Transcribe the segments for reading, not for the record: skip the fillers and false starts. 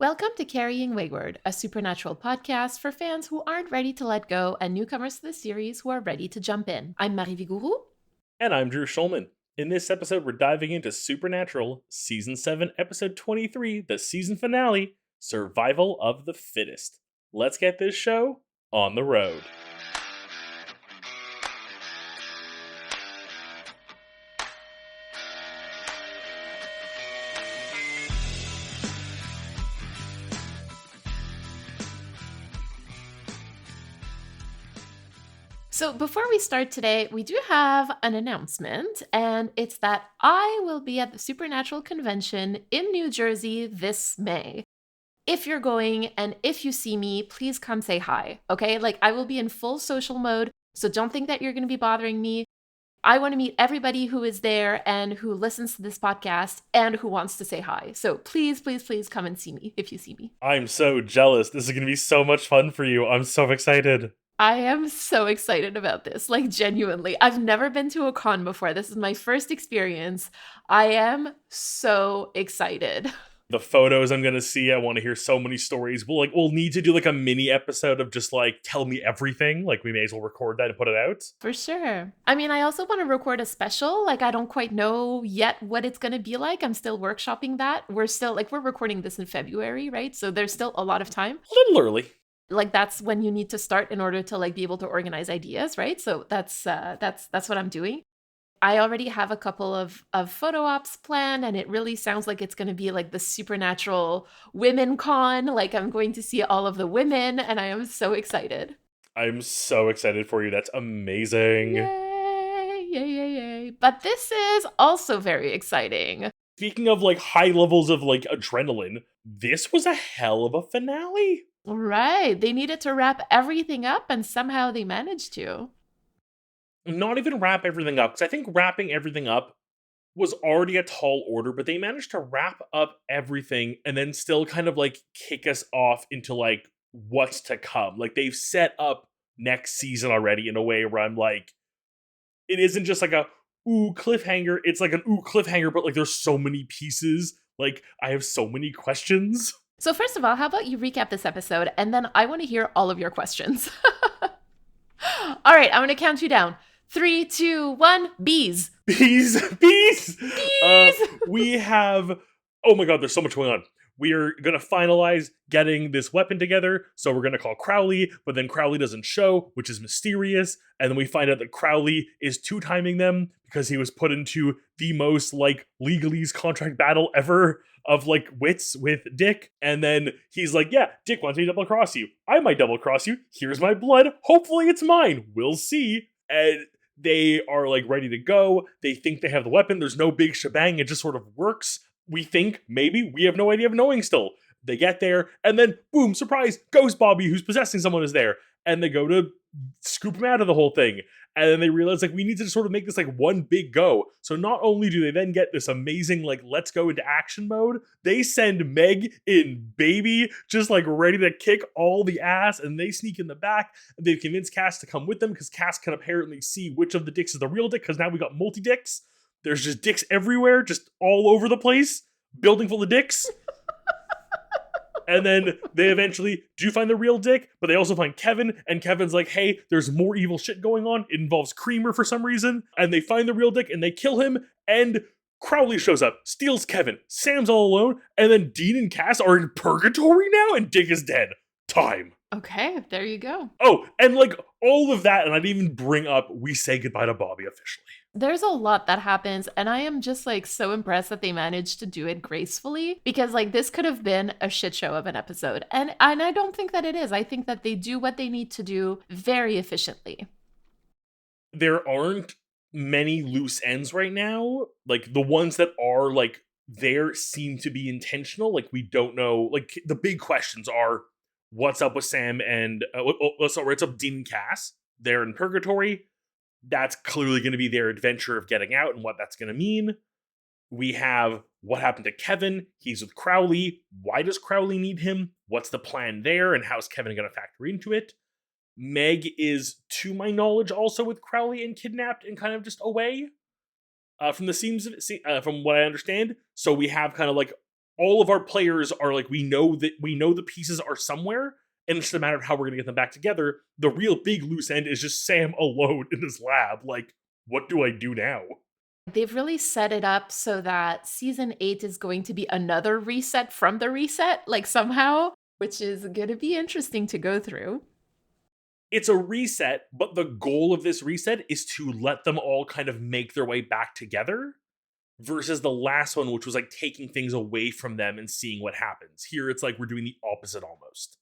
Welcome to Carrying Wayward, a supernatural podcast for fans who aren't ready to let go and newcomers to the series who are ready to jump in. I'm Marie Vigourou. And I'm Drew Schulman. In this episode, we're diving into Supernatural, Season 7, Episode 23, the season finale, Survival of the Fittest. Let's get this show on the road. So, before we start today, we do have an announcement, and it's that I will be at the Supernatural Convention in New Jersey this May. If you're going and if you see me, please come say hi, okay? I will be in full social mode, so don't think that you're going to be bothering me. I want to meet everybody who is there and who listens to this podcast and who wants to say hi. So please, please, please come and see me if you see me. I'm so jealous. This is going to be so much fun for you. I'm so excited. I am so excited about this, genuinely. I've never been to a con before. This is my first experience. I am so excited. The photos I'm going to see, I want to hear so many stories. We'll need to do a mini episode of just tell me everything. We may as well record that and put it out. For sure. I mean, I also want to record a special. I don't quite know yet what it's going to be like. I'm still workshopping that. We're still, we're recording this in February, right? So there's still a lot of time. A little early. That's when you need to start in order to be able to organize ideas, right? So that's what I'm doing. I already have a couple of photo ops planned, and it really sounds like it's going to be the Supernatural Women Con. I'm going to see all of the women, and I am so excited. I'm so excited for you. That's amazing. Yay, yay, yay, yay. But this is also very exciting. Speaking of high levels of adrenaline, this was a hell of a finale. Right. They needed to wrap everything up, and somehow they managed to. Not even wrap everything up, because I think wrapping everything up was already a tall order, but they managed to wrap up everything and then still kind of kick us off into what's to come. They've set up next season already in a way where I'm it isn't just a ooh cliffhanger, it's an ooh cliffhanger, but there's so many pieces. I have so many questions. So first of all, how about you recap this episode, and then I want to hear all of your questions. All right, I'm going to count you down. 3, 2, 1, bees. Bees! Bees! We have... Oh my god, there's so much going on. We are going to finalize getting this weapon together, so we're going to call Crowley, but then Crowley doesn't show, which is mysterious, and then we find out that Crowley is two-timing them because he was put into the most, legalese contract battle ever of, wits with Dick, and then he's yeah, Dick wants me to double-cross you. I might double-cross you. Here's my blood. Hopefully it's mine. We'll see. And they are, ready to go. They think they have the weapon. There's no big shebang. It just sort of works. We think, maybe. We have no idea of knowing still. They get there, and then, boom, surprise, Ghost Bobby, who's possessing someone, is there. And they go to scoop him out of the whole thing. And then they realize, we need to sort of make this, one big go. So not only do they then get this amazing, let's go into action mode, they send Meg in baby, just, ready to kick all the ass, and they sneak in the back, and they've convinced Cass to come with them, because Cass can apparently see which of the dicks is the real dick, because now we got multi-dicks. There's just dicks everywhere, just all over the place. Building full of dicks. And then they eventually do find the real dick, but they also find Kevin, and Kevin's hey, there's more evil shit going on. It involves Creamer for some reason. And they find the real dick, and they kill him, and Crowley shows up, steals Kevin. Sam's all alone, and then Dean and Cass are in purgatory now, and Dick is dead. Time. Okay, there you go. Oh, and all of that, and I didn't even bring up, we say goodbye to Bobby officially. There's a lot that happens, and I am just so impressed that they managed to do it gracefully, because this could have been a shit show of an episode, and I don't think that it is. I think that they do what they need to do very efficiently. There aren't many loose ends right now. The ones that are there seem to be intentional. We don't know. The big questions are, what's up with Sam and what's up with Dean and Cass? They're in purgatory. That's clearly going to be their adventure of getting out and what that's going to mean. We have what happened to Kevin. He's with Crowley. Why does Crowley need him? What's the plan there? And how's Kevin going to factor into it? Meg is, to my knowledge, also with Crowley and kidnapped and kind of just away from the seams of it, from what I understand. So we have kind of all of our players are like, we know the pieces are somewhere, and it's just a matter of how we're gonna get them back together. The real big loose end is just Sam alone in his lab. Like, what do I do now? They've really set it up so that season 8 is going to be another reset from the reset, like somehow, which is going to be interesting to go through. It's a reset, but the goal of this reset is to let them all kind of make their way back together versus the last one, which was like taking things away from them and seeing what happens. Here, it's like we're doing the opposite almost.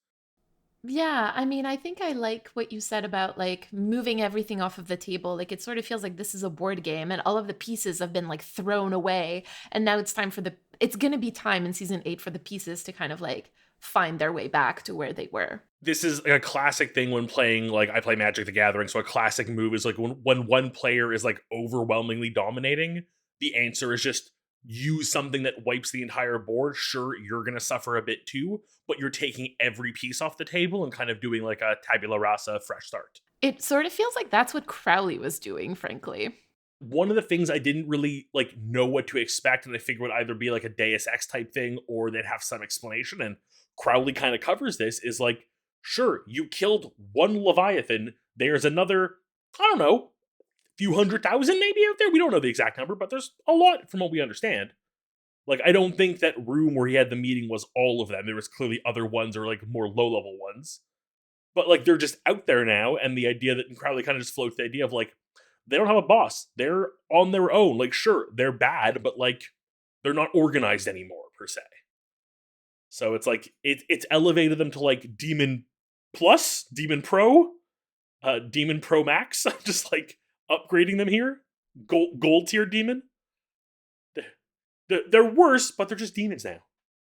Yeah, I mean, I think I like what you said about like moving everything off of the table. Like it sort of feels like this is a board game and all of the pieces have been like thrown away. And now it's time for it's going to be time in season 8 for the pieces to kind of like find their way back to where they were. This is like a classic thing when playing, like I play Magic the Gathering. So a classic move is like when one player is like overwhelmingly dominating, the answer is just use something that wipes the entire board. Sure, you're going to suffer a bit too, but you're taking every piece off the table and kind of doing like a tabula rasa fresh start. It sort of feels like that's what Crowley was doing, frankly. One of the things I didn't really like know what to expect, and I figured would either be like a Deus Ex type thing or they'd have some explanation, and Crowley kind of covers this, is like, sure, you killed one Leviathan, there's another, I don't know, few 100,000 maybe out there. We don't know the exact number, but there's a lot from what we understand. Like, I don't think that room where he had the meeting was all of them. There was clearly other ones or like more low level ones. But like they're just out there now, and the idea that Crowley kind of just floats the idea of like, they don't have a boss. They're on their own. Like, sure, they're bad, but like they're not organized anymore, per se. So it's like it's elevated them to like Demon Plus, Demon Pro, Demon Pro Max. Just like upgrading them here. Gold tier demon. They're worse, but they're just demons now.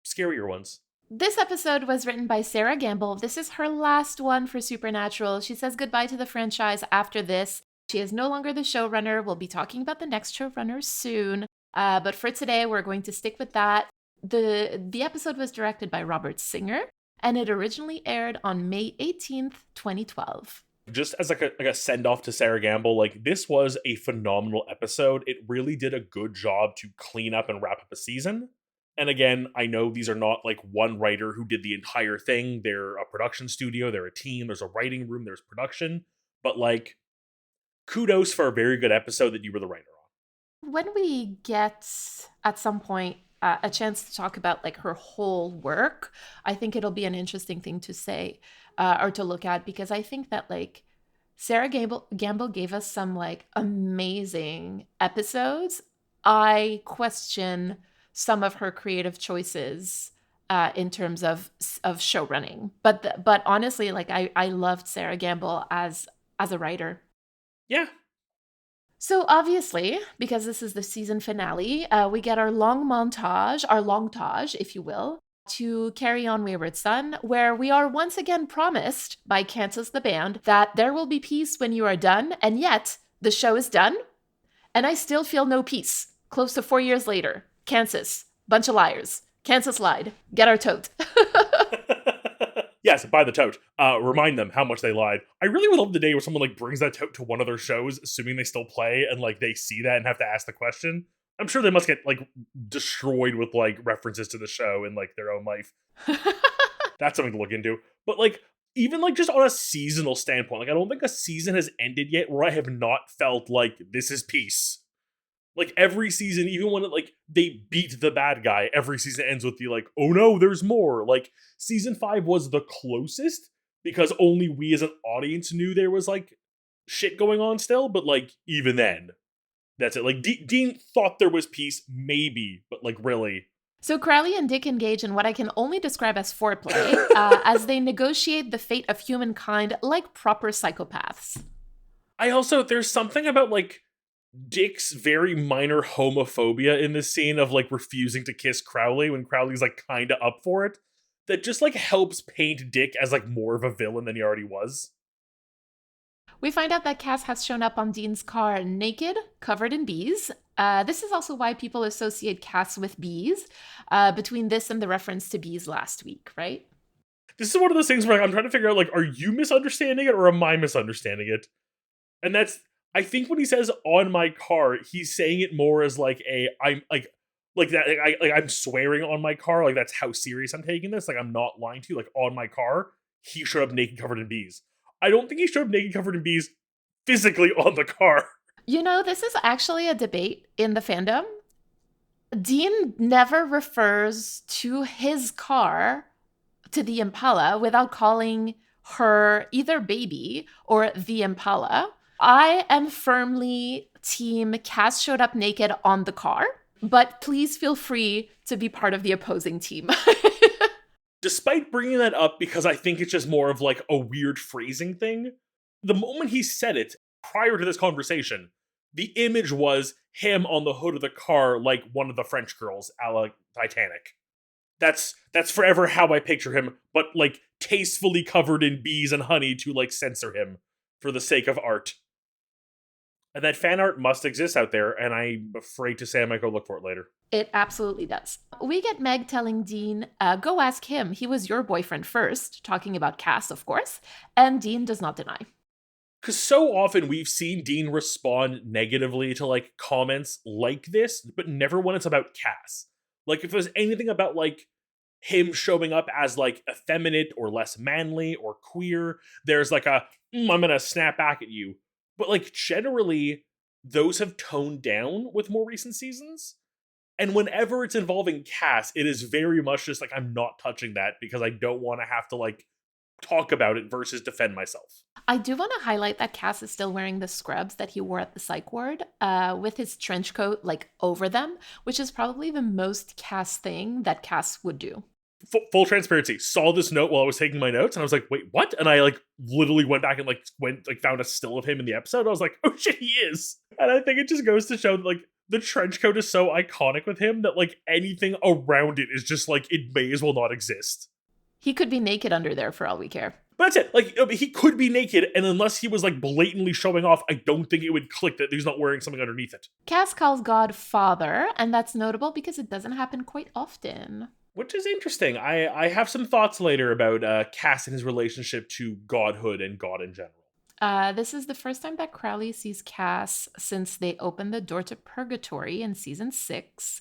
Scarier ones. This episode was written by Sarah Gamble. This is her last one for Supernatural. She says goodbye to the franchise after this. She is no longer the showrunner. We'll be talking about the next showrunner soon. But for today, we're going to stick with that. The episode was directed by Robert Singer, and it originally aired on May 18th, 2012. Just as like a send off to Sarah Gamble, like this was a phenomenal episode. It really did a good job to clean up and wrap up a season. And again, I know these are not like one writer who did the entire thing. They're a production studio, they're a team, there's a writing room, there's production. But like, kudos for a very good episode that you were the writer on. When we get at some point a chance to talk about like her whole work, I think it'll be an interesting thing to say or to look at, because I think that like Sarah Gamble gave us some like amazing episodes. I question some of her creative choices in terms of show running, but honestly, like I loved Sarah Gamble as a writer. Yeah. So obviously, because this is the season finale, we get our long montage, if you will, to Carry On Wayward Son, where we are once again promised by Kansas the band that there will be peace when you are done, and yet the show is done, and I still feel no peace. Close to 4 years later, Kansas, bunch of liars. Kansas lied. Get our tote. Yes, buy the tote. Remind them how much they lied. I really would love the day where someone like brings that tote to one of their shows, assuming they still play, and like they see that and have to ask the question. I'm sure they must get like destroyed with like references to the show in like their own life. That's something to look into. But like, even like just on a seasonal standpoint, like I don't think a season has ended yet where I have not felt like this is peace. Like every season, even when like they beat the bad guy, every season ends with the like, oh no, there's more. Like season 5 was the closest because only we as an audience knew there was like shit going on still. But like even then, that's it. Like Dean thought there was peace, maybe, but like really. So Crowley and Dick engage in what I can only describe as foreplay as they negotiate the fate of humankind like proper psychopaths. There's something about like Dick's very minor homophobia in this scene of like refusing to kiss Crowley when Crowley's like kind of up for it, that just like helps paint Dick as like more of a villain than he already was. We find out that Cass has shown up on Dean's car naked, covered in bees. This is also why people associate Cass with bees, between this and the reference to bees last week, right? This is one of those things where I'm trying to figure out, like, are you misunderstanding it or am I misunderstanding it? And that's, I think when he says on my car, he's saying it more as like I'm like, Like that, I'm swearing on my car. Like that's how serious I'm taking this. Like I'm not lying to you. Like on my car, he showed up naked, covered in bees. I don't think he showed up naked, covered in bees, physically on the car. You know, this is actually a debate in the fandom. Dean never refers to his car, to the Impala, without calling her either baby or the Impala. I am firmly team Cass showed up naked on the car, but please feel free to be part of the opposing team. Despite bringing that up, because I think it's just more of like a weird phrasing thing, the moment he said it prior to this conversation, the image was him on the hood of the car like one of the French girls a la Titanic. That's forever how I picture him, but like tastefully covered in bees and honey to like censor him for the sake of art. And that fan art must exist out there, and I'm afraid to say I might go look for it later. It absolutely does. We get Meg telling Dean, go ask him. He was your boyfriend first, talking about Cass, of course. And Dean does not deny. Because so often we've seen Dean respond negatively to like comments like this, but never when it's about Cass. Like if it was anything about like him showing up as like effeminate or less manly or queer, there's like I'm gonna snap back at you. But like generally, those have toned down with more recent seasons. And whenever it's involving Cass, it is very much just like I'm not touching that because I don't want to have to like talk about it versus defend myself. I do want to highlight that Cass is still wearing the scrubs that he wore at the psych ward with his trench coat like over them, which is probably the most Cass thing that Cass would do. Full transparency, saw this note while I was taking my notes and I was like, wait, what? And I like literally went back and found a still of him in the episode. I was like, oh shit, he is. And I think it just goes to show that like the trench coat is so iconic with him that like anything around it is just like it may as well not exist. He could be naked under there for all we care. But that's it. Like he could be naked, and unless he was like blatantly showing off, I don't think it would click that he's not wearing something underneath it. Cass calls God Father, and that's notable because it doesn't happen quite often. Which is interesting. I have some thoughts later about Cass and his relationship to godhood and God in general. This is the first time that Crowley sees Cass since they opened the door to purgatory in season 6.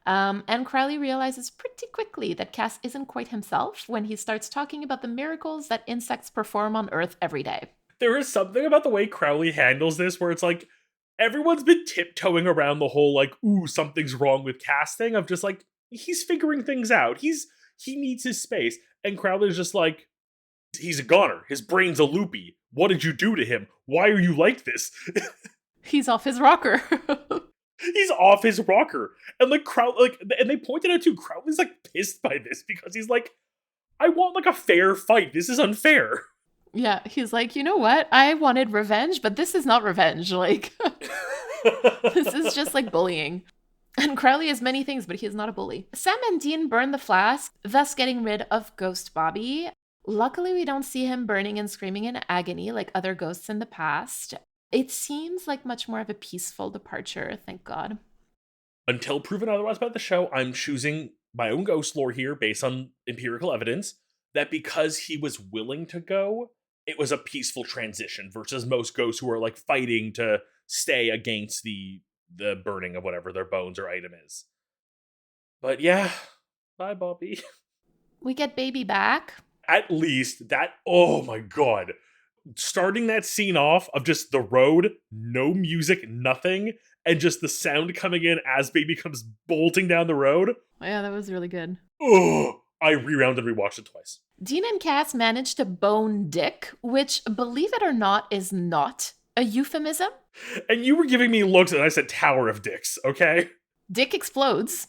And Crowley realizes pretty quickly that Cass isn't quite himself when he starts talking about the miracles that insects perform on Earth every day. There is something about the way Crowley handles this where it's like, everyone's been tiptoeing around the whole like, ooh, something's wrong with Cass thing of just like, he's figuring things out. He needs his space. And Crowley's just like, he's a goner. His brain's a loopy. What did you do to him? Why are you like this? He's off his rocker. He's off his rocker. And like and they pointed out too, Crowley's like pissed by this because he's like, I want like a fair fight. This is unfair. Yeah, he's like, you know what? I wanted revenge, but this is not revenge. Like, this is just like bullying. And Crowley is many things, but he is not a bully. Sam and Dean burn the flask, thus getting rid of Ghost Bobby. Luckily, we don't see him burning and screaming in agony like other ghosts in the past. It seems like much more of a peaceful departure, thank God. Until proven otherwise by the show, I'm choosing my own ghost lore here based on empirical evidence that because he was willing to go, it was a peaceful transition versus most ghosts who are like fighting to stay against the burning of whatever their bones or item is. But yeah, bye Bobby. We get Baby back. At least that, oh my god. Starting that scene off of just the road, no music, nothing, and just the sound coming in as Baby comes bolting down the road. Yeah, that was really good. Oh, I rewound and rewatched it twice. Dean and Cass managed to bone Dick, which, believe it or not, is not a euphemism. And you were giving me looks and I said Tower of Dicks, okay? Dick explodes.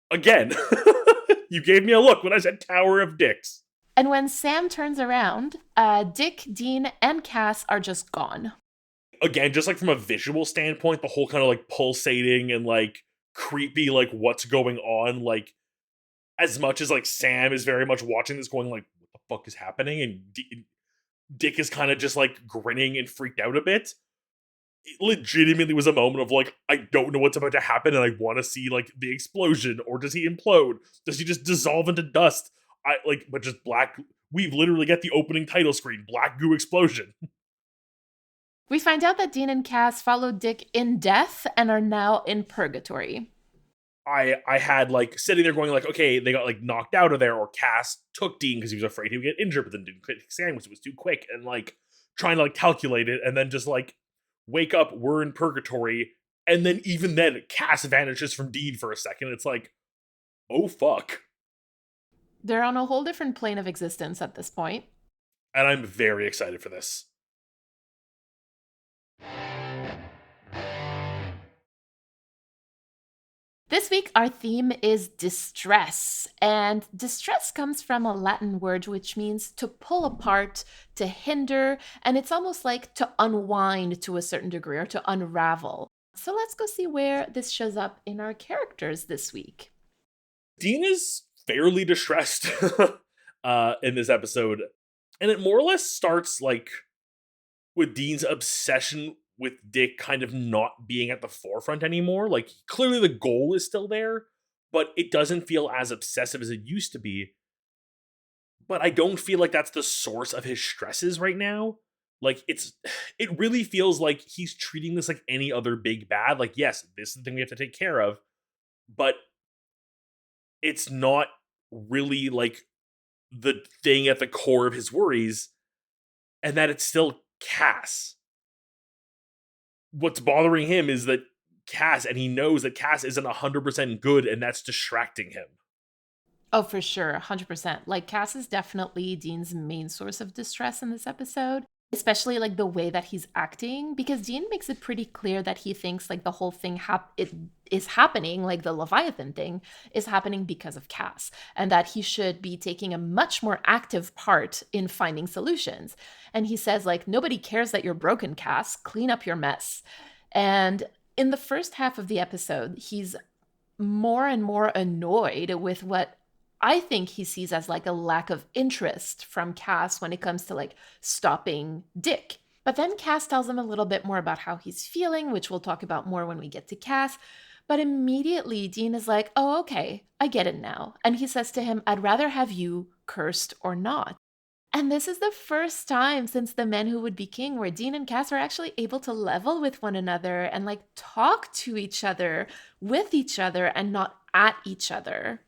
Again. You gave me a look when I said Tower of Dicks. And when Sam turns around, Dick, Dean, and Cass are just gone. Again, just like from a visual standpoint, the whole kind of like pulsating and like creepy, like what's going on, like as much as like Sam is very much watching this going like, what the fuck is happening? And Dick is kind of just like grinning and freaked out a bit. It legitimately was a moment of like, I don't know what's about to happen and I want to see like the explosion, or does he implode? Does he just dissolve into dust? But just black. We literally get the opening title screen, black goo explosion. We find out that Dean and Cass followed Dick in death and are now in purgatory. I had like sitting there going like, okay, they got like knocked out of there, or Cass took Dean because he was afraid he would get injured, but then didn't take Sam because it was too quick, and like trying to like calculate it, and then just like wake up, we're in purgatory, and then even then Cass vanishes from Dean for a second. It's like, oh fuck. They're on a whole different plane of existence at this point. And I'm very excited for this. This week, our theme is distress. And distress comes from a Latin word which means to pull apart, to hinder, and it's almost like to unwind to a certain degree or to unravel. So let's go see where this shows up in our characters this week. Dean is fairly distressed in this episode. And it more or less starts like with Dean's obsession with Dick kind of not being at the forefront anymore. Like, clearly the goal is still there, but it doesn't feel as obsessive as it used to be. But I don't feel like that's the source of his stresses right now. Like, it really feels like he's treating this like any other big bad. Like, yes, this is the thing we have to take care of, but it's not really like the thing at the core of his worries, and that it's still Cass. What's bothering him is that Cass, and he knows that Cass isn't 100% good, and that's distracting him. Oh, for sure, 100%. Like, Cass is definitely Dean's main source of distress in this episode, especially like the way that he's acting, because Dean makes it pretty clear that he thinks like the whole thing it is happening, like the Leviathan thing is happening because of Cass, and that he should be taking a much more active part in finding solutions. And he says like, nobody cares that you're broken, Cass, clean up your mess. And in the first half of the episode, he's more and more annoyed with what I think he sees as like a lack of interest from Cass when it comes to like stopping Dick. But then Cass tells him a little bit more about how he's feeling, which we'll talk about more when we get to Cass. But immediately Dean is like, oh, okay, I get it now. And he says to him, I'd rather have you cursed or not. And this is the first time since The Men Who Would Be King where Dean and Cass are actually able to level with one another and like talk to each other, with each other, and not at each other.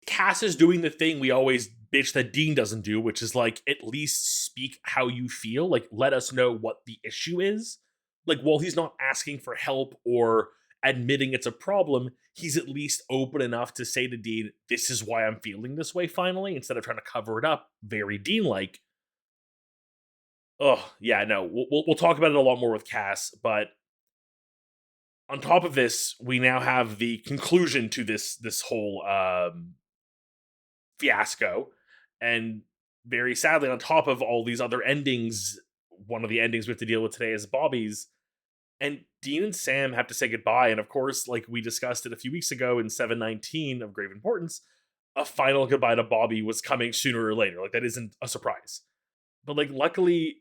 Cass is doing the thing we always bitch that Dean doesn't do, which is like, at least speak how you feel. Like, let us know what the issue is. Like, while he's not asking for help or admitting it's a problem, he's at least open enough to say to Dean, this is why I'm feeling this way finally, instead of trying to cover it up very Dean-like. Oh, yeah, no, we'll talk about it a lot more with Cass, but on top of this, we now have the conclusion to this whole fiasco. And very sadly, on top of all these other endings, one of the endings we have to deal with today is Bobby's. And Dean and Sam have to say goodbye. And of course, like we discussed it a few weeks ago in 719 of Grave Importance, a final goodbye to Bobby was coming sooner or later. Like, that isn't a surprise. But like, luckily,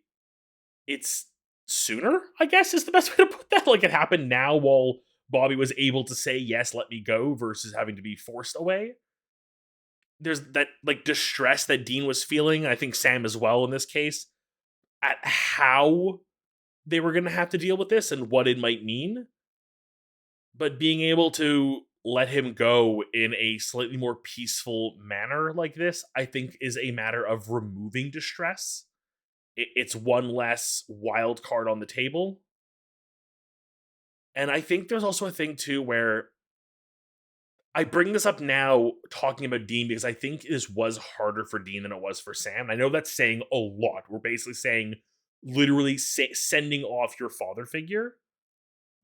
it's sooner, I guess is the best way to put that. Like, it happened now while Bobby was able to say, yes, let me go, versus having to be forced away. There's that like distress that Dean was feeling, I think Sam as well in this case, at how they were going to have to deal with this and what it might mean. But being able to let him go in a slightly more peaceful manner like this, I think is a matter of removing distress. It's one less wild card on the table. And I think there's also a thing too where I bring this up now talking about Dean because I think this was harder for Dean than it was for Sam. I know that's saying a lot. We're basically saying literally sending off your father figure.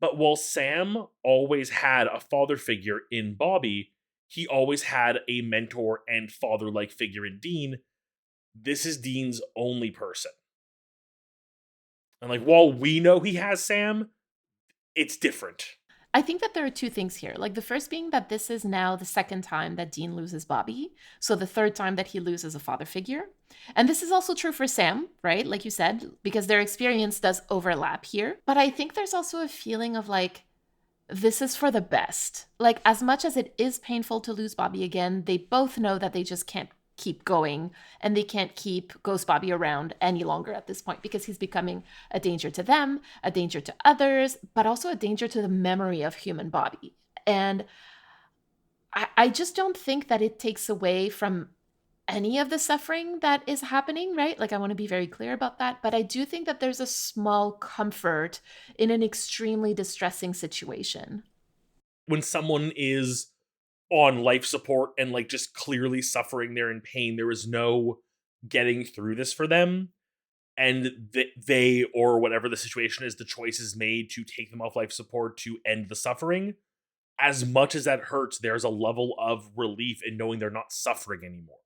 But while Sam always had a father figure in Bobby, he always had a mentor and father-like figure in Dean. This is Dean's only person. And like, while we know he has Sam, it's different. I think that there are two things here. Like, the first being that this is now the second time that Dean loses Bobby. So the third time that he loses a father figure. And this is also true for Sam, right? Like you said, because their experience does overlap here. But I think there's also a feeling of like, this is for the best. Like, as much as it is painful to lose Bobby again, they both know that they just can't keep going, and they can't keep Ghost Bobby around any longer at this point because he's becoming a danger to them, a danger to others, but also a danger to the memory of human Bobby. And I just don't think that it takes away from any of the suffering that is happening, right? Like, I want to be very clear about that. But I do think that there's a small comfort in an extremely distressing situation. When someone is on life support and like just clearly suffering, they're in pain, there is no getting through this for them, and they or whatever the situation is, the choice is made to take them off life support to end the suffering. As much as that hurts, there's a level of relief in knowing they're not suffering anymore.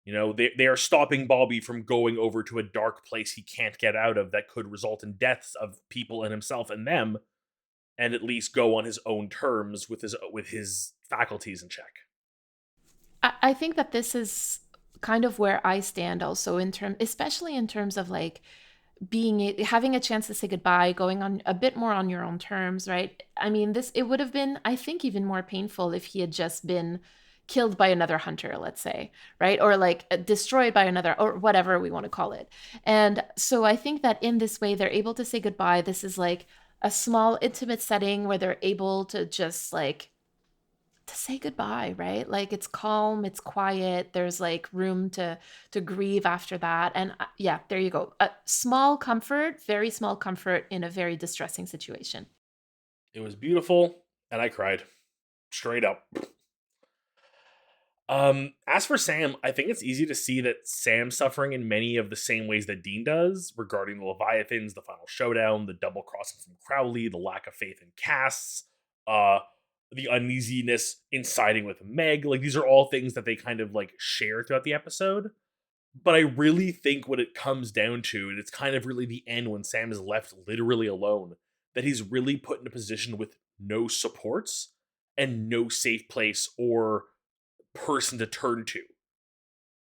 You know, they are stopping Bobby from going over to a dark place he can't get out of that could result in deaths of people and himself and them, and at least go on his own terms with his faculties in check. I think that this is kind of where I stand also in term, especially in terms of like having a chance to say goodbye, going on a bit more on your own terms, right? I mean, this it would have been, I think, even more painful if he had just been killed by another hunter, let's say, right? Or like destroyed by another, or whatever we want to call it. And so I think that in this way, they're able to say goodbye. This is like a small, intimate setting where they're able to just like to say goodbye, right? Like it's calm, it's quiet. There's like room to grieve after that. And yeah, there you go. A small comfort, very small comfort in a very distressing situation. It was beautiful, and I cried straight up. As for Sam, I think it's easy to see that Sam's suffering in many of the same ways that Dean does, regarding the Leviathans, the final showdown, the double crossing from Crowley, the lack of faith in casts, uh, the uneasiness in siding with Meg. Like, these are all things that they kind of like share throughout the episode. But I really think what it comes down to, and it's kind of really the end when Sam is left literally alone, that he's really put in a position with no supports and no safe place or person to turn to.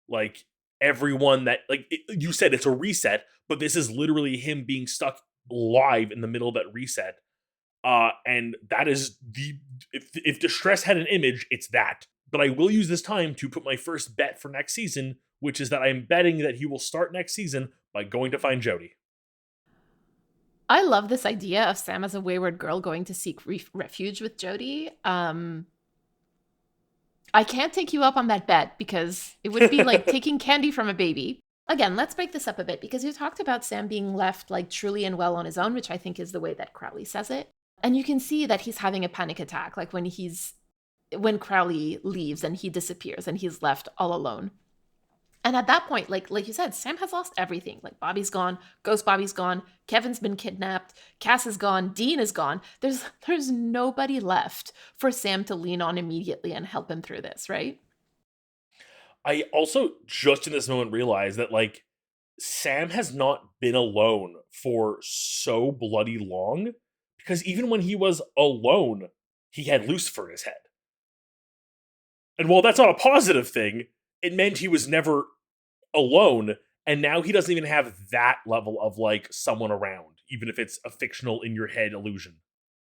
Like, everyone that, like you said, it's a reset, but this is literally him being stuck live in the middle of that reset. And that is the if distress had an image, it's that. But I will use this time to put my first bet for next season, which is that I'm betting that he will start next season by going to find Jody. I love this idea of Sam as a wayward girl going to seek refuge with Jody. I can't take you up on that bet because it would be like taking candy from a baby. Again, let's break this up a bit because you talked about Sam being left like truly and well on his own, which I think is the way that Crowley says it. And you can see that he's having a panic attack, like when Crowley leaves and he disappears and he's left all alone. And at that point, like you said, Sam has lost everything. Like Bobby's gone, Ghost Bobby's gone, Kevin's been kidnapped, Cass is gone, Dean is gone. There's nobody left for Sam to lean on immediately and help him through this, right? I also just in this moment realized that like Sam has not been alone for so bloody long, because even when he was alone, he had Lucifer in his head. And while that's not a positive thing, it meant he was never alone, and now he doesn't even have that level of like someone around, even if it's a fictional in your head illusion.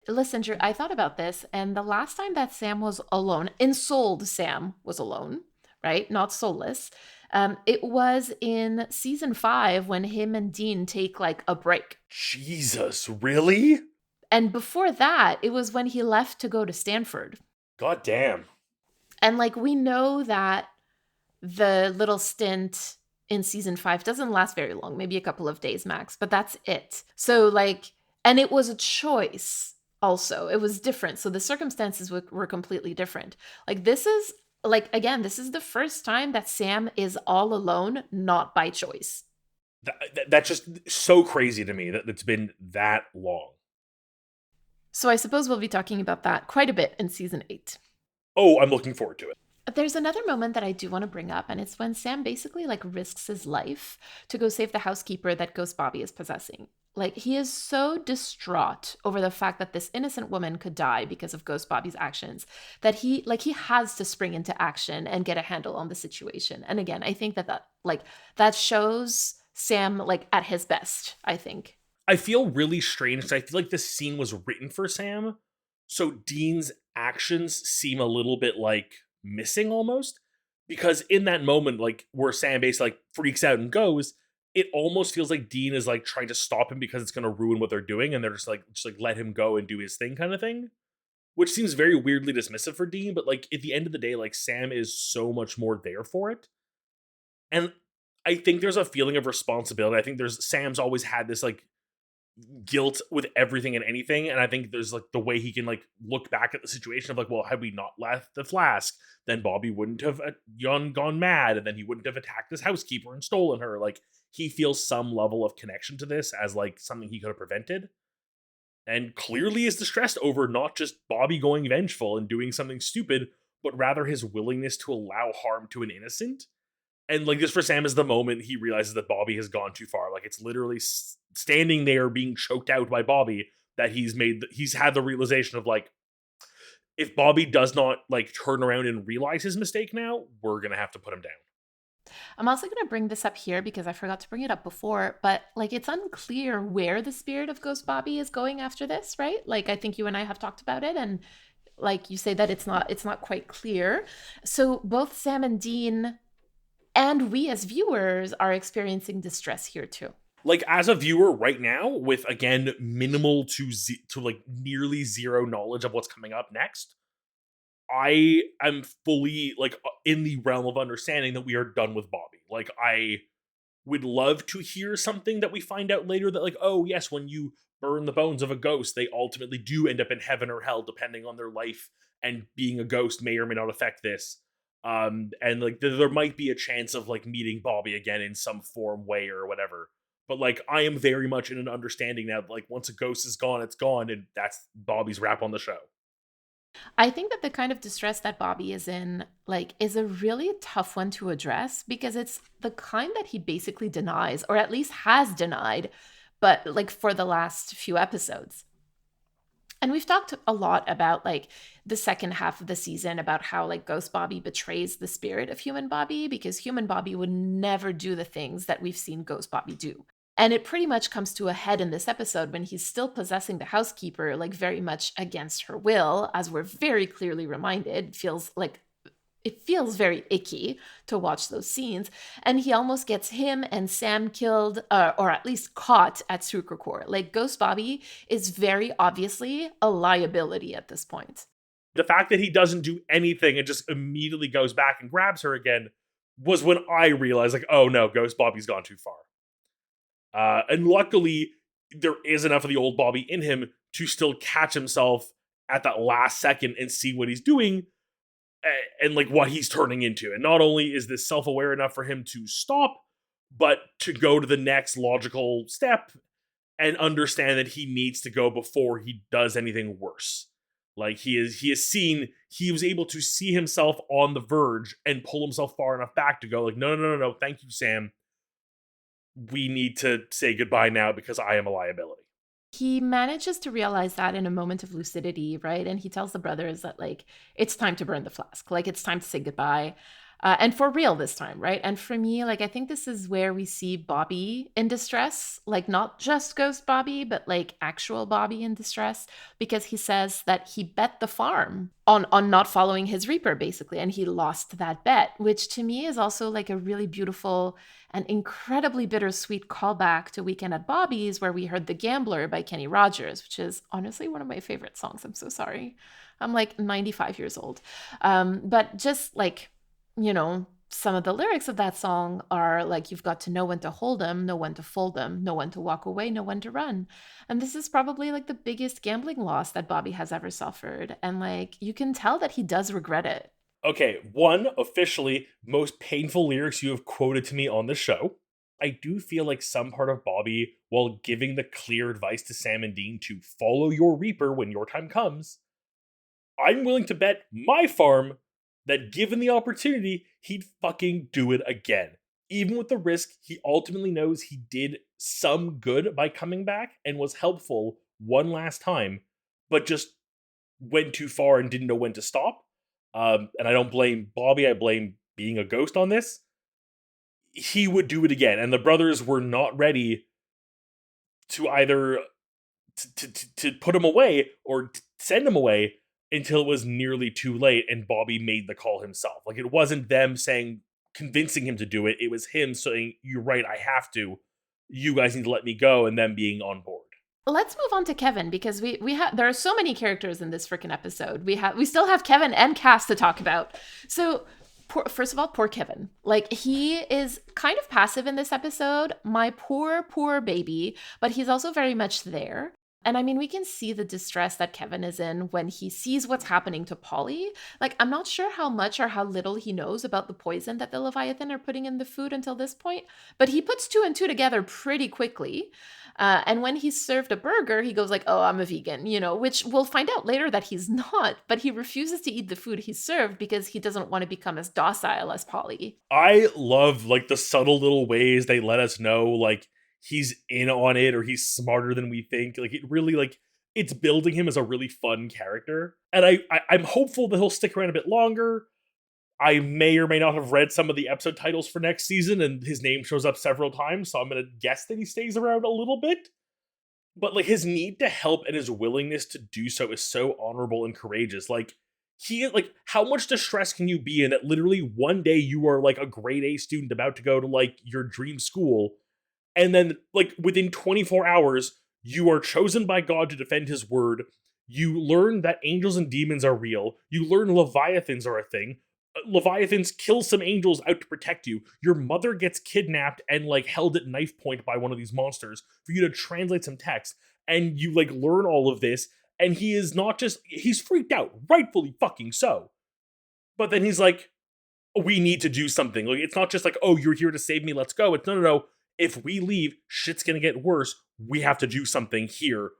Listen, Drew, I thought about this, and the last time that Sam was alone, ensouled Sam was alone, right? Not soulless. It was in season 5 when him and Dean take like a break. Jesus, really? And before that, it was when he left to go to Stanford. God damn. And like we know that the little stint in season 5 doesn't last very long, maybe a couple of days max, but that's it. So like, and it was a choice also. It was different. So the circumstances were completely different. Like this is like, again, this is the first time that Sam is all alone, not by choice. That's just so crazy to me that it's been that long. So I suppose we'll be talking about that quite a bit in season 8. Oh, I'm looking forward to it. There's another moment that I do want to bring up, and it's when Sam basically like risks his life to go save the housekeeper that Ghost Bobby is possessing. Like he is so distraught over the fact that this innocent woman could die because of Ghost Bobby's actions that he has to spring into action and get a handle on the situation. And again, I think that shows Sam like at his best, I think. I feel really strange because I feel like this scene was written for Sam, so Dean's actions seem a little bit like missing almost, because in that moment, like where Sam basically like freaks out and goes, it almost feels like Dean is like trying to stop him because it's going to ruin what they're doing, and they're just like let him go and do his thing kind of thing. which seems very weirdly dismissive for Dean, but like at the end of the day, like Sam is so much more there for it. And I think there's a feeling of responsibility. I think there's Sam's always had this like guilt with everything and anything. And I think there's like the way he can like look back at the situation of like, well, had we not left the flask, then Bobby wouldn't have gone mad, and then he wouldn't have attacked his housekeeper and stolen her. Like he feels some level of connection to this as like something he could have prevented. And clearly is distressed over not just Bobby going vengeful and doing something stupid, but rather his willingness to allow harm to an innocent. And like this for Sam is the moment he realizes that Bobby has gone too far. Like it's literally standing there being choked out by Bobby that he's had the realization of like, if Bobby does not like turn around and realize his mistake now, we're gonna have to put him down. I'm also going to bring this up here because I forgot to bring it up before, but like it's unclear where the spirit of Ghost Bobby is going after this, right? Like I think you and I have talked about it, and like you say that it's not quite clear. So both Sam and Dean and we as viewers are experiencing distress here too. Like as a viewer right now, with again minimal to like nearly zero knowledge of what's coming up next, I am fully like in the realm of understanding that we are done with Bobby. Like I would love to hear something that we find out later that like, oh yes, when you burn the bones of a ghost, they ultimately do end up in heaven or hell depending on their life, and being a ghost may or may not affect this. And like there might be a chance of like meeting Bobby again in some form, way, or whatever. But like I am very much in an understanding now that like once a ghost is gone, it's gone, and that's Bobby's wrap on the show. I think that the kind of distress that Bobby is in, like, is a really tough one to address because it's the kind that he basically denies, or at least has denied, but like for the last few episodes. And we've talked a lot about like the second half of the season about how like Ghost Bobby betrays the spirit of human Bobby because human Bobby would never do the things that we've seen Ghost Bobby do. And it pretty much comes to a head in this episode when he's still possessing the housekeeper, like very much against her will, as we're very clearly reminded. It feels very icky to watch those scenes. And he almost gets him and Sam killed, or at least caught at Sucrecore. Like Ghost Bobby is very obviously a liability at this point. The fact that he doesn't do anything and just immediately goes back and grabs her again was when I realized, like, oh no, Ghost Bobby's gone too far. And luckily, there is enough of the old Bobby in him to still catch himself at that last second and see what he's doing and like what he's turning into. And not only is this self-aware enough for him to stop, but to go to the next logical step and understand that he needs to go before he does anything worse. Like he was able to see himself on the verge and pull himself far enough back to go like, no, thank you, Sam. We need to say goodbye now because I am a liability. He manages to realize that in a moment of lucidity, right? And he tells the brothers that, like, it's time to burn the flask. Like, it's time to say goodbye. And for real this time, right? And for me, like, I think this is where we see Bobby in distress, like, not just Ghost Bobby, but like actual Bobby in distress, because he says that he bet the farm on not following his Reaper, basically, and he lost that bet, which to me is also like a really beautiful and incredibly bittersweet callback to Weekend at Bobby's, where we heard The Gambler by Kenny Rogers, which is honestly one of my favorite songs. I'm so sorry. I'm like 95 years old. But just like, some of the lyrics of that song are like, you've got to know when to hold them, know when to fold them, know when to walk away, know when to run. And this is probably like the biggest gambling loss that Bobby has ever suffered. And like, you can tell that he does regret it. Okay, one officially most painful lyrics you have quoted to me on the show. I do feel like some part of Bobby, while giving the clear advice to Sam and Dean to follow your Reaper when your time comes, I'm willing to bet my farm that given the opportunity, he'd fucking do it again. Even with the risk, he ultimately knows he did some good by coming back and was helpful one last time, but just went too far and didn't know when to stop. And I don't blame Bobby, I blame being a ghost on this. He would do it again, and the brothers were not ready to either to put him away or send him away until it was nearly too late and Bobby made the call himself. Like it wasn't them convincing him to do it. It was him saying, "You're right, I have to. You guys need to let me go," and them being on board. Let's move on to Kevin because we have there are so many characters in this freaking episode. We still have Kevin and Cass to talk about. So first of all, poor Kevin. Like he is kind of passive in this episode. My poor baby, but he's also very much there. And I mean, we can see the distress that Kevin is in when he sees what's happening to Polly. Like, I'm not sure how much or how little he knows about the poison that the Leviathan are putting in the food until this point, but he puts two and two together pretty quickly. And when he's served a burger, he goes like, "Oh, I'm a vegan," which we'll find out later that he's not. But he refuses to eat the food he's served because he doesn't want to become as docile as Polly. I love like the subtle little ways they let us know like he's in on it or he's smarter than we think. Like it really like it's building him as a really fun character. And I'm hopeful that he'll stick around a bit longer. I may or may not have read some of the episode titles for next season, and his name shows up several times, so I'm gonna guess that he stays around a little bit. But like his need to help and his willingness to do so is so honorable and courageous. Like how much distress can you be in that literally one day you are like a grade A student about to go to like your dream school, and then like within 24 hours you are chosen by God to defend his word. You learn that angels and demons are real. You learn leviathans are a thing. Leviathans kill some angels out to protect you. Your mother gets kidnapped and like held at knife point by one of these monsters for you to translate some text, and you like learn all of this. And he is not just he's freaked out, rightfully fucking so. But then he's like, we need to do something. Like it's not just like, oh, you're here to save me, let's go. It's no. If we leave, shit's gonna get worse. We have to do something here.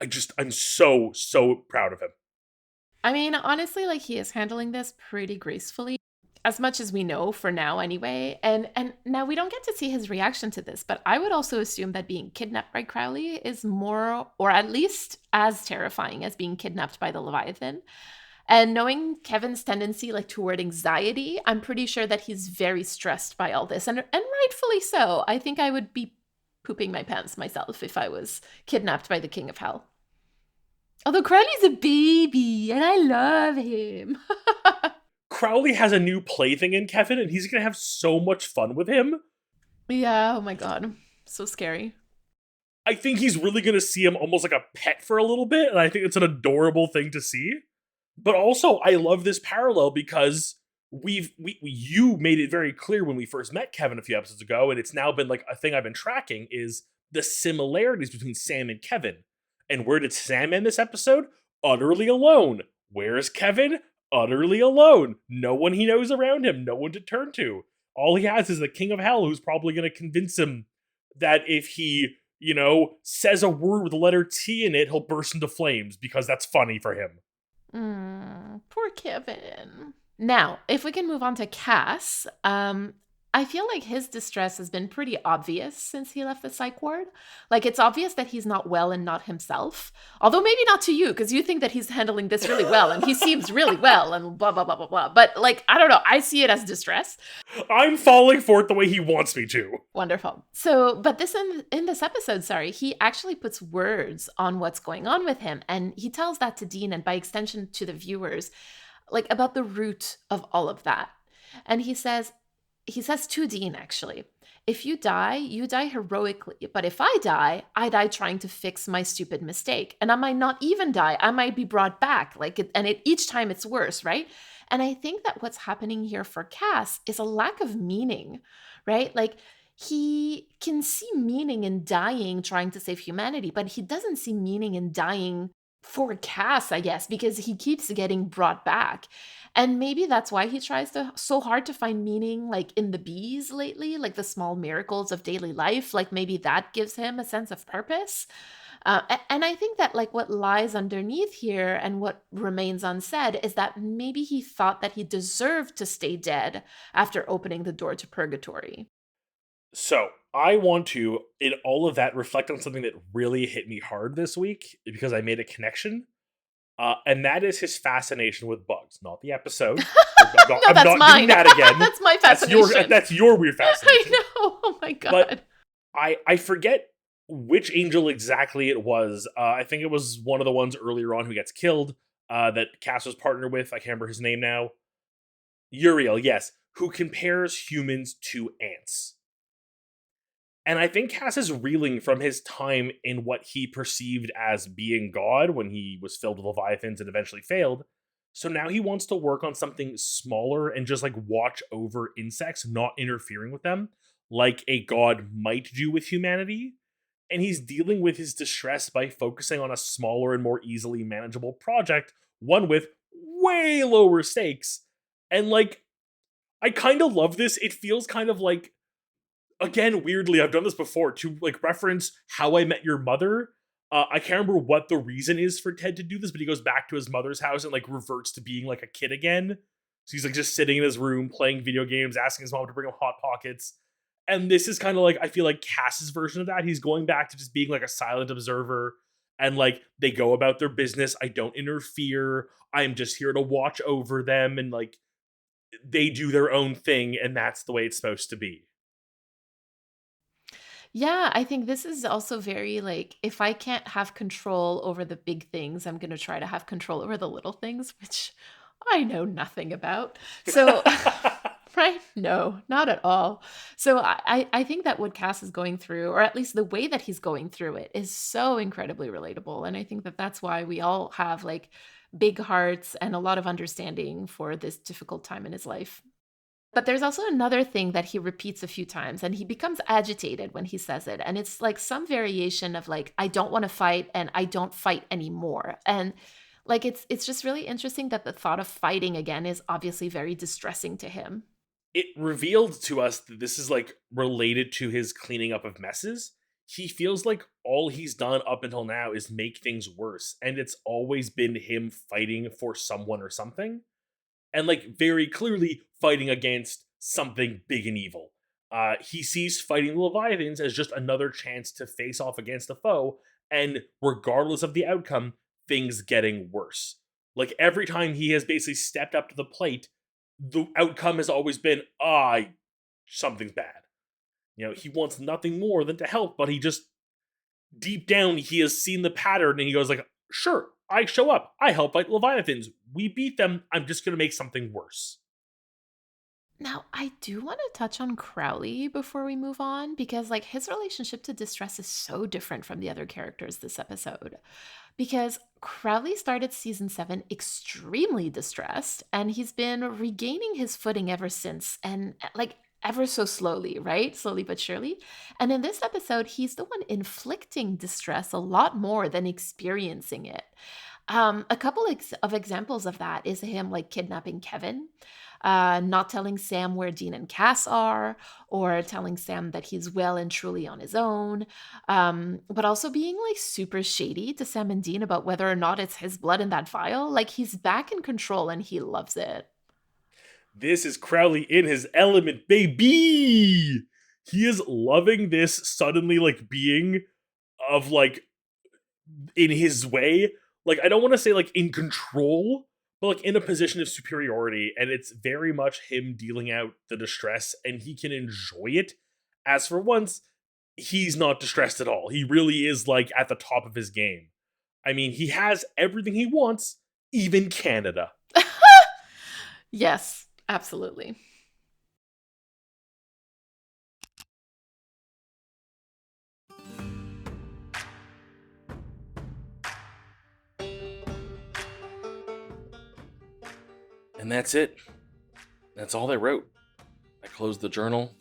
I'm so proud of him. I mean, honestly, like he is handling this pretty gracefully, as much as we know for now anyway. And now we don't get to see his reaction to this, but I would also assume that being kidnapped by Crowley is more or at least as terrifying as being kidnapped by the Leviathan. And knowing Kevin's tendency like toward anxiety, I'm pretty sure that he's very stressed by all this, and rightfully so. I think I would be pooping my pants myself if I was kidnapped by the King of Hell. Although Crowley's a baby and I love him. Crowley has a new plaything in Kevin, and he's gonna have so much fun with him. Yeah, oh my god. So scary. I think he's really gonna see him almost like a pet for a little bit, and I think it's an adorable thing to see. But also, I love this parallel because you made it very clear when we first met Kevin a few episodes ago, and it's now been like a thing I've been tracking is the similarities between Sam and Kevin. And where did Sam end this episode? Utterly alone. Where is Kevin? Utterly alone. No one he knows around him, no one to turn to. All he has is the King of Hell who's probably going to convince him that if he, says a word with the letter T in it, he'll burst into flames because that's funny for him. Poor Kevin. Now, if we can move on to Cass, I feel like his distress has been pretty obvious since he left the psych ward. Like, it's obvious that he's not well and not himself. Although maybe not to you, because you think that he's handling this really well, and he seems really well, and blah, blah, blah, blah, blah. But, like, I don't know. I see it as distress. I'm falling for it the way he wants me to. Wonderful. So, but in this episode, he actually puts words on what's going on with him. And he tells that to Dean, and by extension to the viewers, like, about the root of all of that. And he says to Dean, actually, if you die heroically. But if I die trying to fix my stupid mistake. And I might not even die. I might be brought back. Each time it's worse, right? And I think that what's happening here for Cass is a lack of meaning, right? Like, he can see meaning in dying trying to save humanity, but he doesn't see meaning in dying for Cass, I guess, because he keeps getting brought back. And maybe that's why he tries so hard to find meaning like in the bees lately, like the small miracles of daily life. Like maybe that gives him a sense of purpose. And I think that like what lies underneath here and what remains unsaid is that maybe he thought that he deserved to stay dead after opening the door to purgatory. So I want to, in all of that, reflect on something that really hit me hard this week because I made a connection. And that is his fascination with bugs, not the episode. I'm not mine. Doing that again. That's my fascination. That's your weird fascination. I know. Oh my god. But I forget which angel exactly it was. I think it was one of the ones earlier on who gets killed that Cass was partnered with. I can't remember his name now. Uriel, yes, who compares humans to ants. And I think Cass is reeling from his time in what he perceived as being God when he was filled with Leviathans and eventually failed. So now he wants to work on something smaller and just like watch over insects, not interfering with them, like a god might do with humanity. And he's dealing with his distress by focusing on a smaller and more easily manageable project, one with way lower stakes. And like, I kind of love this. It feels kind of like, again, weirdly, I've done this before to like reference How I Met Your Mother. I can't remember what the reason is for Ted to do this, but he goes back to his mother's house and like reverts to being like a kid again. So he's like just sitting in his room playing video games, asking his mom to bring him Hot Pockets. And this is kind of like, I feel like Cass's version of that. He's going back to just being like a silent observer, and like they go about their business. I don't interfere. I'm just here to watch over them, and like they do their own thing, and that's the way it's supposed to be. Yeah, I think this is also very like, if I can't have control over the big things, I'm going to try to have control over the little things, which I know nothing about. So, right? No, not at all. So I think that what Cass is going through, or at least the way that he's going through it, is so incredibly relatable. And I think that that's why we all have like big hearts and a lot of understanding for this difficult time in his life. But there's also another thing that he repeats a few times, and he becomes agitated when he says it. And it's like some variation of like, I don't want to fight and I don't fight anymore. And like it's just really interesting that the thought of fighting again is obviously very distressing to him. It revealed to us that this is like related to his cleaning up of messes. He feels like all he's done up until now is make things worse, and it's always been him fighting for someone or something, and like very clearly fighting against something big and evil. He sees fighting the Leviathans as just another chance to face off against a foe, and regardless of the outcome, things getting worse. Like every time he has basically stepped up to the plate, the outcome has always been, something's bad. You know, he wants nothing more than to help, but he just deep down he has seen the pattern and he goes like, sure, I show up, I help fight Leviathans, we beat them, I'm just gonna make something worse. Now, I do want to touch on Crowley before we move on because like his relationship to distress is so different from the other characters this episode. Because Crowley started season 7 extremely distressed and he's been regaining his footing ever since, and like ever so slowly, right? Slowly but surely. And in this episode, he's the one inflicting distress a lot more than experiencing it. A couple of examples of that is him like kidnapping Kevin, not telling Sam where Dean and Cass are, or telling Sam that he's well and truly on his own, but also being like super shady to Sam and Dean about whether or not it's his blood in that vial. Like he's back in control and he loves it. This is Crowley in his element, baby! He is loving this suddenly like being of like in his way. Like I don't want to say like in control, but like in a position of superiority, and it's very much him dealing out the distress and he can enjoy it. As for once, he's not distressed at all. He really is like at the top of his game. I mean, he has everything he wants, even Canada. Yes, absolutely. And that's it. That's all they wrote. I closed the journal,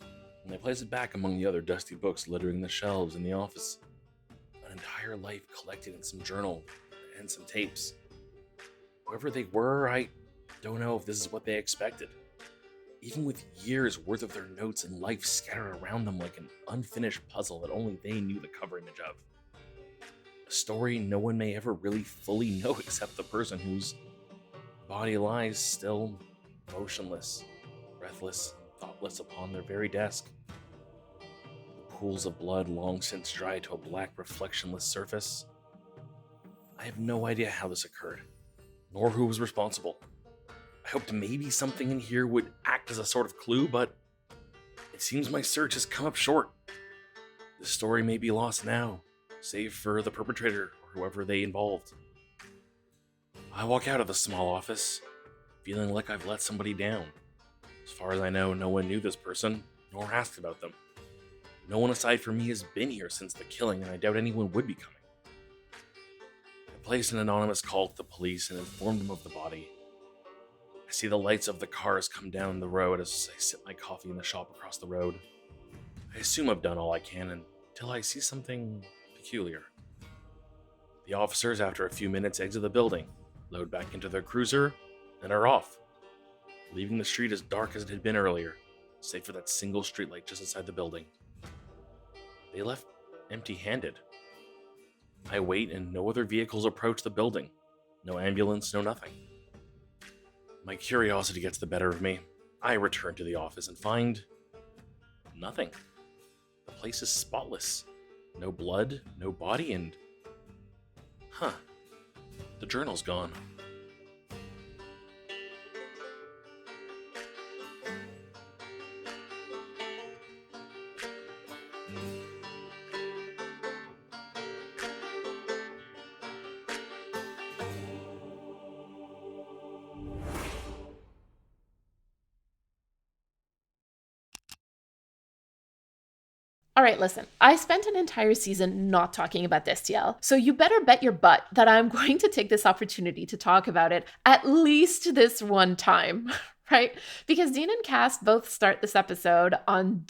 and I placed it back among the other dusty books littering the shelves in the office. An entire life collected in some journal and some tapes. Whoever they were, I don't know if this is what they expected. Even with years worth of their notes and life scattered around them like an unfinished puzzle that only they knew the cover image of. A story no one may ever really fully know except the person whose body lies still motionless, breathless, thoughtless upon their very desk. The pools of blood long since dried to a black reflectionless surface. I have no idea how this occurred, nor who was responsible. I hoped maybe something in here would act as a sort of clue, but it seems my search has come up short. The story may be lost now, save for the perpetrator or whoever they involved. I walk out of the small office, feeling like I've let somebody down. As far as I know, no one knew this person, nor asked about them. No one aside from me has been here since the killing, and I doubt anyone would be coming. I placed an anonymous call to the police and informed them of the body. I see the lights of the cars come down the road as I sip my coffee in the shop across the road. I assume I've done all I can until I see something peculiar. The officers, after a few minutes, exit the building, load back into their cruiser, and are off, leaving the street as dark as it had been earlier, save for that single streetlight just inside the building. They left empty-handed. I wait and no other vehicles approach the building. No ambulance, no nothing. My curiosity gets the better of me. I return to the office and find nothing. The place is spotless. No blood, no body, and the journal's gone. All right, listen, I spent an entire season not talking about Destiel, so you better bet your butt that I'm going to take this opportunity to talk about it at least this one time, right? Because Dean and Cass both start this episode on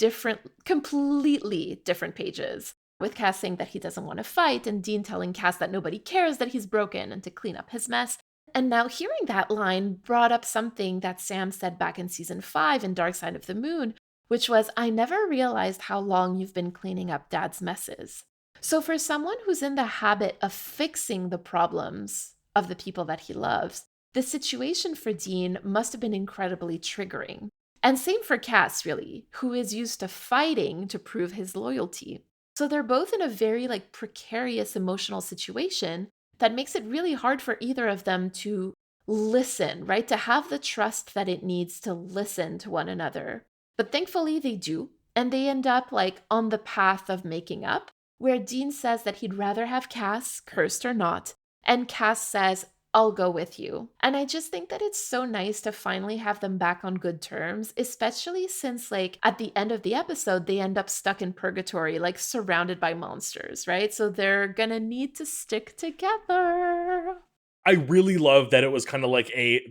completely different pages, with Cass saying that he doesn't want to fight, and Dean telling Cass that nobody cares that he's broken and to clean up his mess. And now hearing that line brought up something that Sam said back in season 5 in Dark Side of the Moon, which was, I never realized how long you've been cleaning up Dad's messes. So for someone who's in the habit of fixing the problems of the people that he loves, the situation for Dean must have been incredibly triggering. And same for Cass, really, who is used to fighting to prove his loyalty. So they're both in a very precarious emotional situation that makes it really hard for either of them to listen, right? To have the trust that it needs to listen to one another. But thankfully they do, and they end up on the path of making up, where Dean says that he'd rather have Cass, cursed or not, and Cass says, I'll go with you. And I just think that it's so nice to finally have them back on good terms, especially since at the end of the episode, they end up stuck in purgatory, surrounded by monsters, right? So they're gonna need to stick together. I really love that it was kind of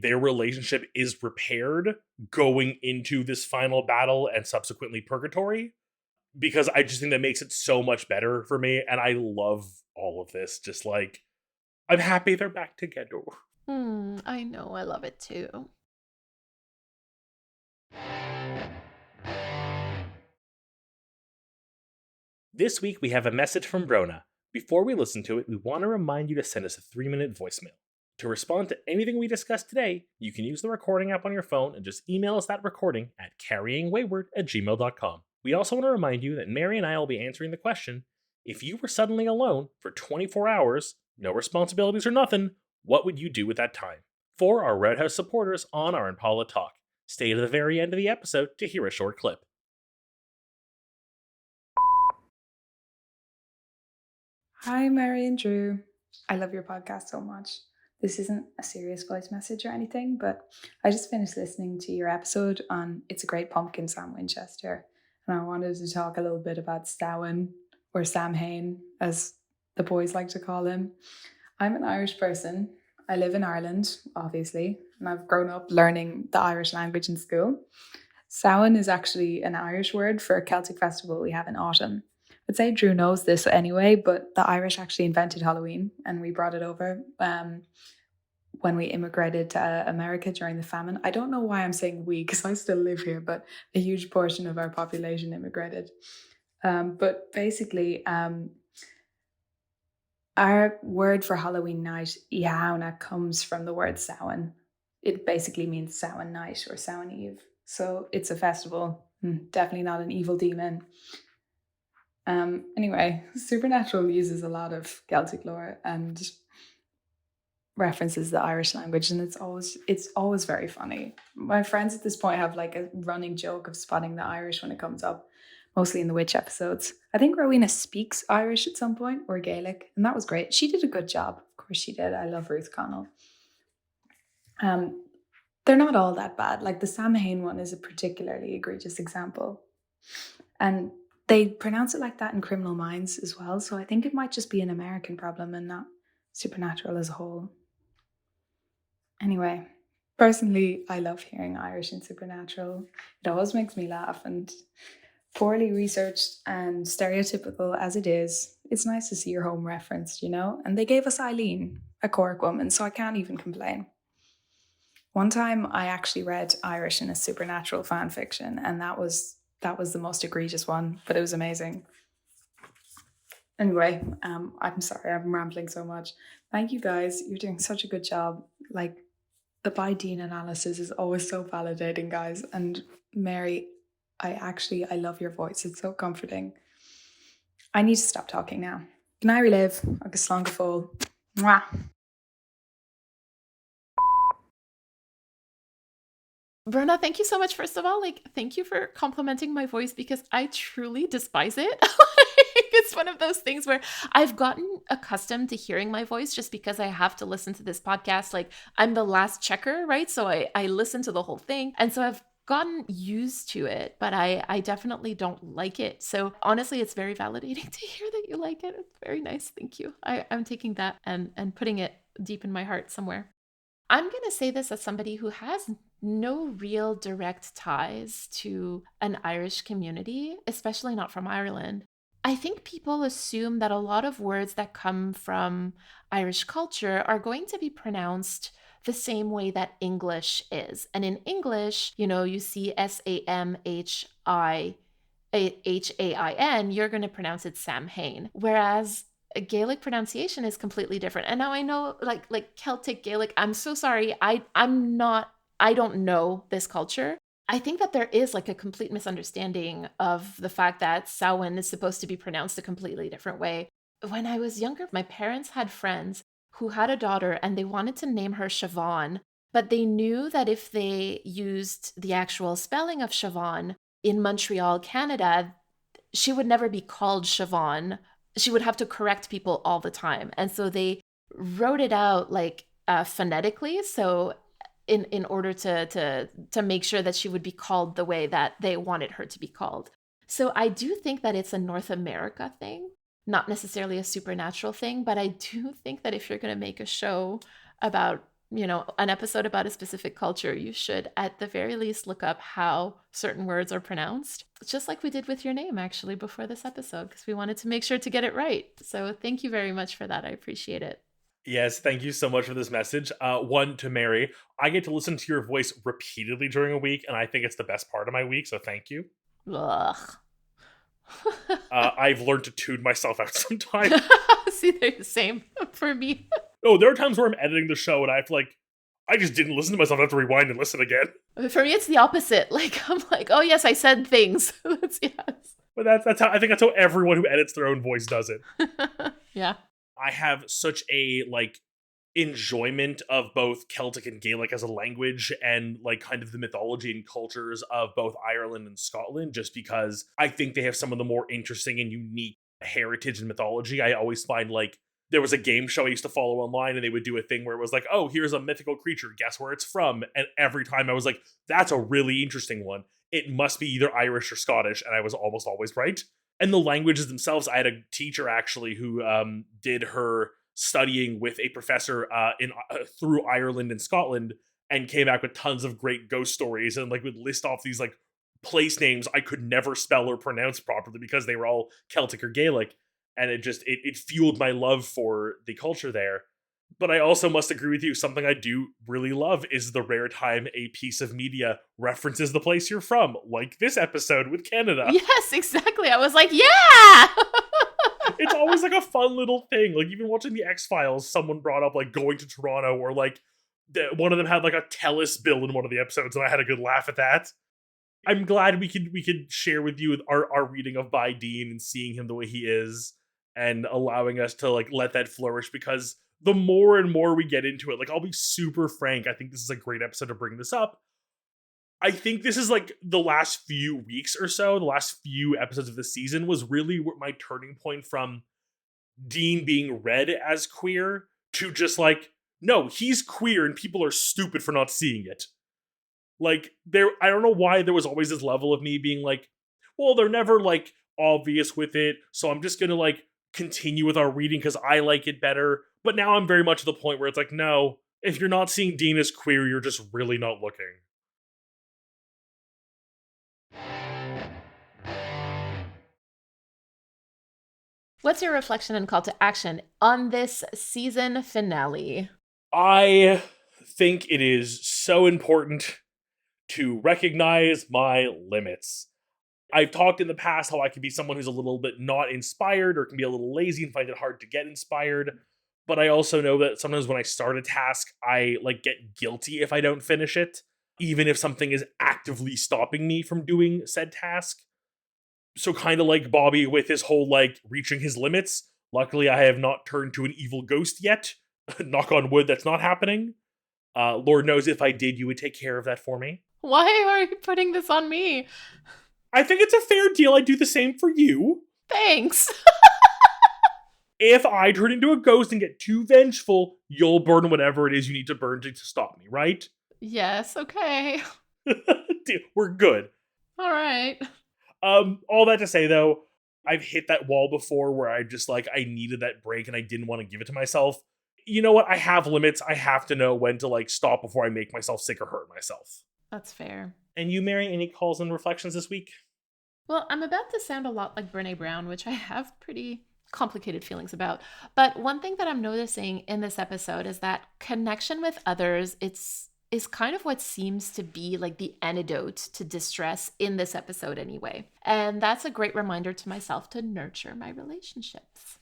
their relationship is repaired going into this final battle and subsequently purgatory, because I just think that makes it so much better for me, and I love all of this. Just I'm happy they're back together. I know, I love it too. This week we have a message from Brona. Before we listen to it, we want to remind you to send us a 3-minute voicemail. To respond to anything we discussed today, you can use the recording app on your phone and just email us that recording at carryingwayward@gmail.com. We also want to remind you that Mary and I will be answering the question, if you were suddenly alone for 24 hours, no responsibilities or nothing, what would you do with that time? For our Red House supporters on our Impala Talk, stay to the very end of the episode to hear a short clip. Hi, Mary and Drew. I love your podcast so much. This isn't a serious voice message or anything, but I just finished listening to your episode on It's a Great Pumpkin, Sam Winchester, and I wanted to talk a little bit about Samhain, or Samhain, as the boys like to call him. I'm an Irish person. I live in Ireland, obviously, and I've grown up learning the Irish language in school. Samhain is actually an Irish word for a Celtic festival we have in autumn. I'd say Drew knows this anyway, but the Irish actually invented Halloween, and we brought it over when we immigrated to America during the famine. I don't know why I'm saying we, because I still live here, but a huge portion of our population immigrated. But basically, our word for Halloween night, Iauna, comes from the word Samhain. It basically means Samhain night or Samhain Eve. So it's a festival, definitely not an evil demon. Anyway, Supernatural uses a lot of Celtic lore and references the Irish language, and it's always very funny. My friends at this point have a running joke of spotting the Irish when it comes up, mostly in the witch episodes. I think Rowena speaks Irish at some point, or Gaelic, and that was great. She did a good job. Of course she did. I love Ruth Connell. They're not all that bad. The Samhain one is a particularly egregious example. And They pronounce it like that in Criminal Minds as well, so I think it might just be an American problem and not Supernatural as a whole. Anyway, personally, I love hearing Irish in Supernatural. It always makes me laugh, and poorly researched and stereotypical as it is, it's nice to see your home referenced, you know? And they gave us Eileen, a Cork woman, so I can't even complain. One time I actually read Irish in a Supernatural fan fiction, and that was the most egregious one, but it was amazing. Anyway, I'm sorry, I'm rambling so much. Thank you guys. You're doing such a good job. Like, the by Dean analysis is always so validating, guys. And Mary, I love your voice. It's so comforting. I need to stop talking now. Can I relive? Agus slán go fóill. Mwah. Bruna, thank you so much. First of all, like, thank you for complimenting my voice because I truly despise it. It's one of those things where I've gotten accustomed to hearing my voice just because I have to listen to this podcast. Like, I'm the last checker, right? So I listen to the whole thing. And so I've gotten used to it, but I definitely don't like it. So honestly, it's very validating to hear that you like it. It's very nice. Thank you. I'm taking that and putting it deep in my heart somewhere. I'm going to say this as somebody who has no real direct ties to an Irish community, especially not from Ireland. I think people assume that a lot of words that come from Irish culture are going to be pronounced the same way that English is. And in English, you see Samhihain, you're going to pronounce it Samhain. Whereas a Gaelic pronunciation is completely different. And now I know like Celtic Gaelic, I'm so sorry. I don't know this culture. I think that there is like a complete misunderstanding of the fact that Samhain is supposed to be pronounced a completely different way. When I was younger, my parents had friends who had a daughter and they wanted to name her Siobhan, but they knew that if they used the actual spelling of Siobhan in Montreal, Canada, she would never be called Siobhan. She would have to correct people all the time. And so they wrote it out like phonetically. So in order to make sure that she would be called the way that they wanted her to be called. So I do think that it's a North America thing, not necessarily a Supernatural thing, but I do think that if you're going to make a show about, an episode about a specific culture, you should at the very least look up how certain words are pronounced, just like we did with your name actually before this episode, because we wanted to make sure to get it right. So thank you very much for that. I appreciate it. Yes, thank you so much for this message. One, to Mary, I get to listen to your voice repeatedly during a week, and I think it's the best part of my week, so thank you. Ugh. I've learned to tune myself out sometimes. See, they're the same for me. No, there are times where I'm editing the show and I have to I just didn't listen to myself. I have to rewind and listen again. For me, it's the opposite. Like, I'm like, oh yes, I said things. Yes. But I think that's how everyone who edits their own voice does it. Yeah. I have such a enjoyment of both Celtic and Gaelic as a language and kind of the mythology and cultures of both Ireland and Scotland, just because I think they have some of the more interesting and unique heritage and mythology. I always find there was a game show I used to follow online and they would do a thing where it was like, oh, here's a mythical creature, guess where it's from? And every time I was like, that's a really interesting one. It must be either Irish or Scottish, and I was almost always right. And the languages themselves, I had a teacher actually who did her studying with a professor through Ireland and Scotland and came back with tons of great ghost stories and would list off these place names I could never spell or pronounce properly because they were all Celtic or Gaelic. And it fueled my love for the culture there. But I also must agree with you, something I do really love is the rare time a piece of media references the place you're from, like this episode with Canada. Yes, exactly. I was like, yeah! It's always a fun little thing. Even watching the X-Files, someone brought up going to Toronto, or one of them had a TELUS bill in one of the episodes, and I had a good laugh at that. I'm glad we could share with you our reading of By Dean and seeing him the way he is, and allowing us to let that flourish, because the more and more we get into it, I'll be super frank, I think this is a great episode to bring this up. I think this is the last few weeks or so, the last few episodes of the season was really my turning point from Dean being read as queer to just no, he's queer and people are stupid for not seeing it. I don't know why there was always this level of me being well, they're never obvious with it. So I'm just gonna like continue with our reading because I like it better. But now I'm very much at the point where it's like, no, if you're not seeing Dean as queer, you're just really not looking. What's your reflection and call to action on this season finale? I think it is so important to recognize my limits. I've talked in the past how I can be someone who's a little bit not inspired or can be a little lazy and find it hard to get inspired. But I also know that sometimes when I start a task, I like get guilty if I don't finish it, even if something is actively stopping me from doing said task. So kind of like Bobby with his whole like reaching his limits. Luckily, I have not turned to an evil ghost yet. Knock on wood, that's not happening. Lord knows if I did, you would take care of that for me. Why are you putting this on me? I think it's a fair deal. I'd do the same for you. Thanks. If I turn into a ghost and get too vengeful, you'll burn whatever it is you need to burn to stop me, right? Yes, okay. We're good. All right. All that to say though, I've hit that wall before where I just like I needed that break and I didn't want to give it to myself. You know what? I have limits. I have to know when to like stop before I make myself sick or hurt myself. That's fair. And you, Mary, any calls and reflections this week? Well, I'm about to sound a lot like Brene Brown, which I have pretty complicated feelings about. But one thing that I'm noticing in this episode is that connection with others, is kind of what seems to be like the antidote to distress in this episode anyway. And that's a great reminder to myself to nurture my relationships.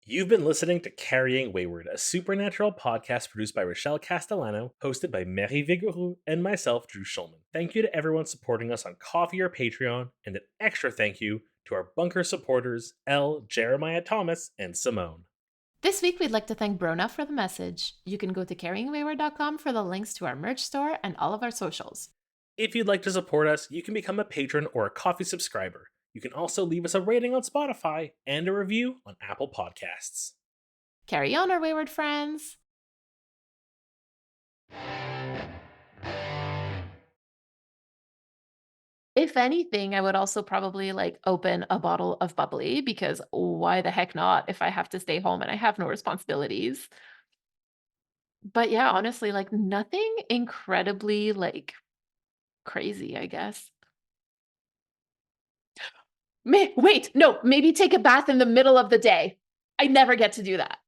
You've been listening to Carrying Wayward, a supernatural podcast produced by Rochelle Castellano, hosted by Mary Vigouroux and myself, Drew Schulman. Thank you to everyone supporting us on Ko-fi or Patreon, and an extra thank you to our bunker supporters, Elle, Jeremiah Thomas, and Simone. This week, we'd like to thank Brona for the message. You can go to carryingwayward.com for the links to our merch store and all of our socials. If you'd like to support us, you can become a patron or a Ko-fi subscriber. You can also leave us a rating on Spotify and a review on Apple Podcasts. Carry on, our wayward friends. If anything, I would also probably like open a bottle of bubbly because why the heck not if I have to stay home and I have no responsibilities. But yeah, honestly, like nothing incredibly like crazy, I guess. Wait, no, maybe take a bath in the middle of the day. I never get to do that.